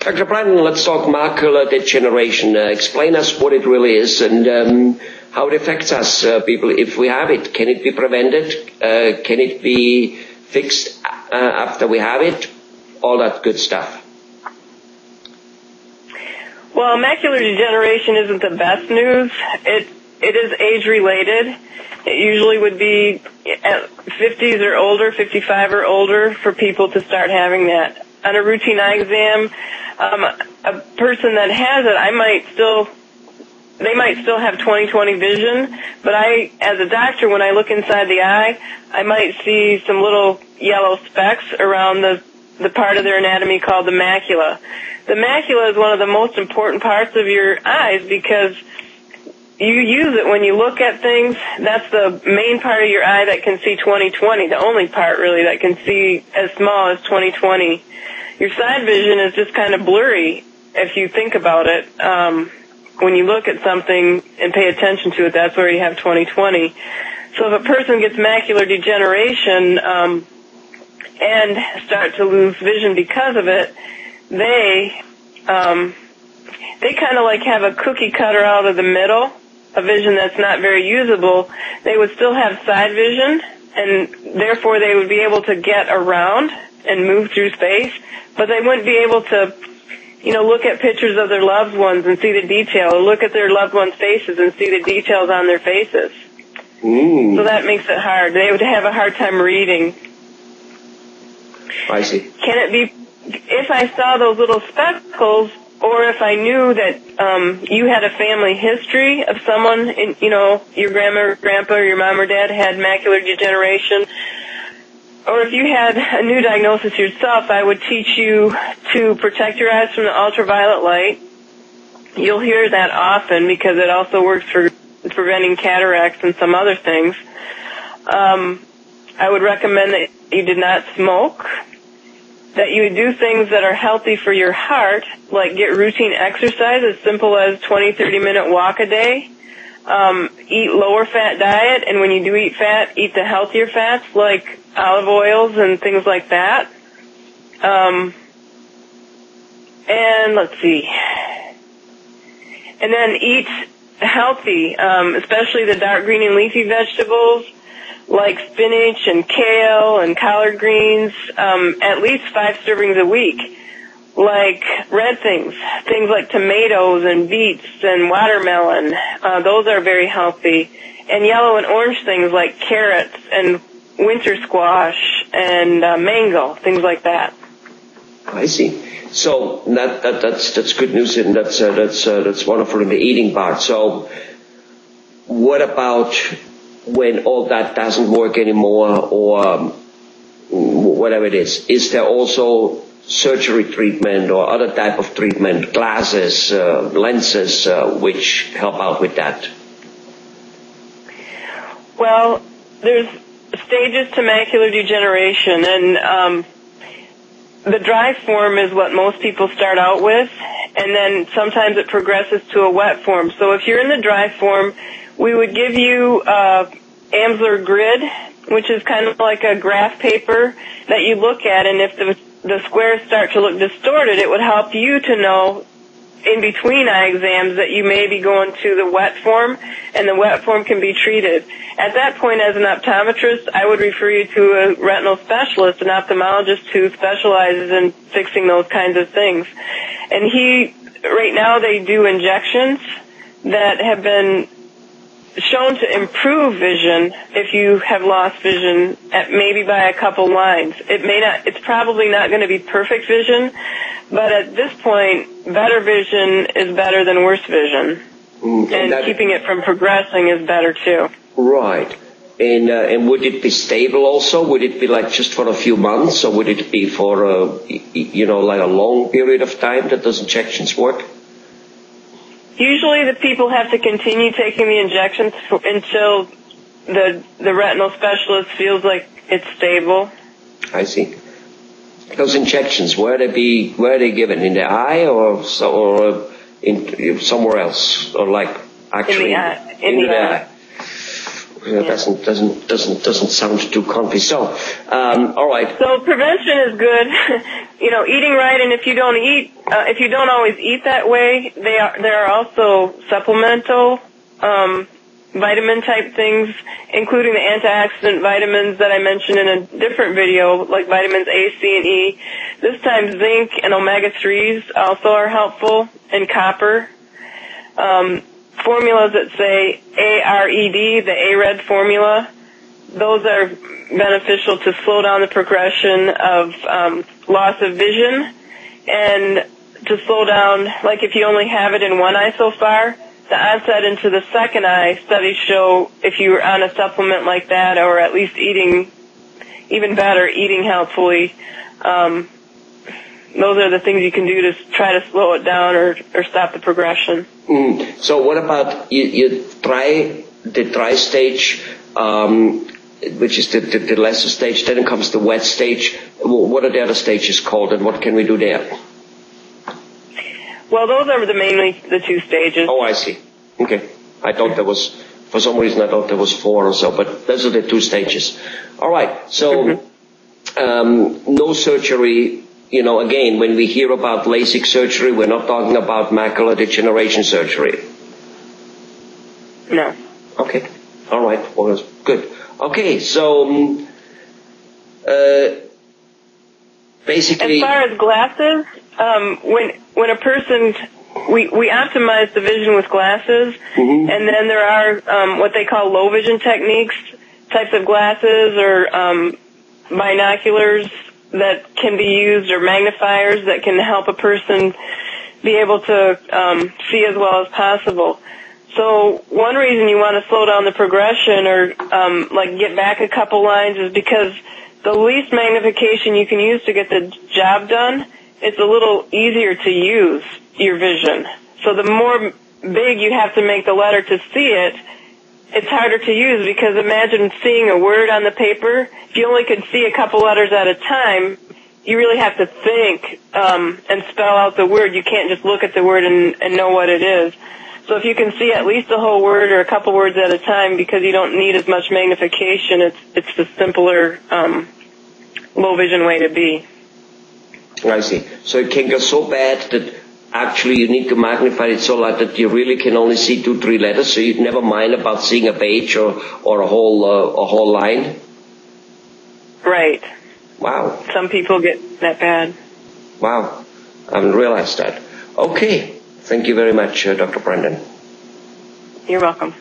Dr. Brandon, let's talk macular degeneration. Explain us what it really is and how it affects us people if we have it. Can it be prevented? Can it be fixed after we have it? All that good stuff. Well, macular degeneration isn't the best news. It is age-related. It usually would be at 50s or older, 55 or older, for people to start having that. On a routine eye exam, a person that has it, they might still have 20/20 vision, but as a doctor, when I look inside the eye, I might see some little yellow specks around the part of their anatomy called the macula. The macula is one of the most important parts of your eyes because you use it when you look at things. That's the main part of your eye that can see 20/20, the only part really that can see as small as 20/20. Your side vision is just kind of blurry if you think about it. When you look at something and pay attention to it, that's where you have 20/20. So if a person gets macular degeneration and start to lose vision because of it, they kind of like have a cookie cutter out of the middle, a vision that's not very usable. They would still have side vision, and therefore they would be able to get around and move through space, but they wouldn't be able to, look at pictures of their loved ones and see the detail, or look at their loved ones' faces and see the details on their faces. So that makes it hard. They would have a hard time reading. I see. Can it be, if I saw those little speckles, or if I knew that you had a family history of someone, your grandma or grandpa or your mom or dad had macular degeneration, or if you had a new diagnosis yourself, I would teach you to protect your eyes from the ultraviolet light. You'll hear that often because it also works for preventing cataracts and some other things. I would recommend that you did not smoke, that you would do things that are healthy for your heart, like get routine exercise as simple as 20, 30-minute walk a day. Eat lower fat diet, and when you do eat fat, eat the healthier fats like olive oils and things like that. And let's see. And then eat healthy, especially the dark green and leafy vegetables like spinach and kale and collard greens, at least 5 servings a week. Like red things like tomatoes and beets and watermelon. Those are very healthy. And yellow and orange things like carrots and winter squash and mango, things like that. I see. So that's good news, and that's wonderful in the eating part. So what about when all that doesn't work anymore, or whatever it is? Is there also surgery treatment or other type of treatment, glasses, lenses, which help out with that? Well, there's stages to macular degeneration, and the dry form is what most people start out with, and then sometimes it progresses to a wet form. So if you're in the dry form, we would give you Amsler grid, which is kind of like a graph paper that you look at, and if the squares start to look distorted, it would help you to know in between eye exams that you may be going to the wet form, and the wet form can be treated. At that point, as an optometrist, I would refer you to a retinal specialist, an ophthalmologist who specializes in fixing those kinds of things. And right now they do injections that have been shown to improve vision if you have lost vision at maybe by a couple lines. It's probably not going to be perfect vision, but at this point, better vision is better than worse vision. And keeping it from progressing is better too. Right. And would it be stable also? Would it be like just for a few months, or would it be for like a long period of time that those injections work? Usually the people have to continue taking the injections until the retinal specialist feels like it's stable. I see. Those injections, where are they given? In the eye or in somewhere else? Or like actually in the eye. Doesn't sound too comfy. So, all right. So prevention is good. Eating right, and if you don't always eat that way, there are also supplemental vitamin type things, including the antioxidant vitamins that I mentioned in a different video, like vitamins A, C, and E. This time zinc and omega-3s also are helpful, and copper. Formulas that say ARED, the ARED formula, those are beneficial to slow down the progression of loss of vision, and to slow down, like if you only have it in one eye so far, the onset into the second eye. Studies show if you're on a supplement like that, or at least eating healthfully, those are the things you can do to try to slow it down or stop the progression. So what about you try the dry stage, which is the lesser stage, then comes the wet stage. What are the other stages called, and what can we do there? Well, those are mainly the two stages. Oh, I see. Okay. I thought there was, for some reason I thought there was 4 or so, but those are the 2 stages. All right. So, no surgery. Again, when we hear about LASIK surgery, we're not talking about macular degeneration surgery. No. Okay. All right. Well, that's good. Okay. So, basically, as far as glasses, when a person, we optimize the vision with glasses, and then there are what they call low vision techniques, types of glasses or binoculars that can be used, or magnifiers that can help a person be able to see as well as possible. So one reason you want to slow down the progression, or get back a couple lines, is because the least magnification you can use to get the job done, it's a little easier to use your vision. So the more big you have to make the letter to see it, it's harder to use, because imagine seeing a word on the paper. If you only could see a couple letters at a time, you really have to think and spell out the word. You can't just look at the word and know what it is. So if you can see at least a whole word or a couple words at a time, because you don't need as much magnification, it's the simpler low vision way to be. I see. So it can go so bad that actually you need to magnify it so large that you really can only see 2-3 letters, so you never mind about seeing a page or a whole line? Right. Wow. Some people get that bad. Wow. I haven't realized that. Okay. Thank you very much, Dr. Brandon. You're welcome.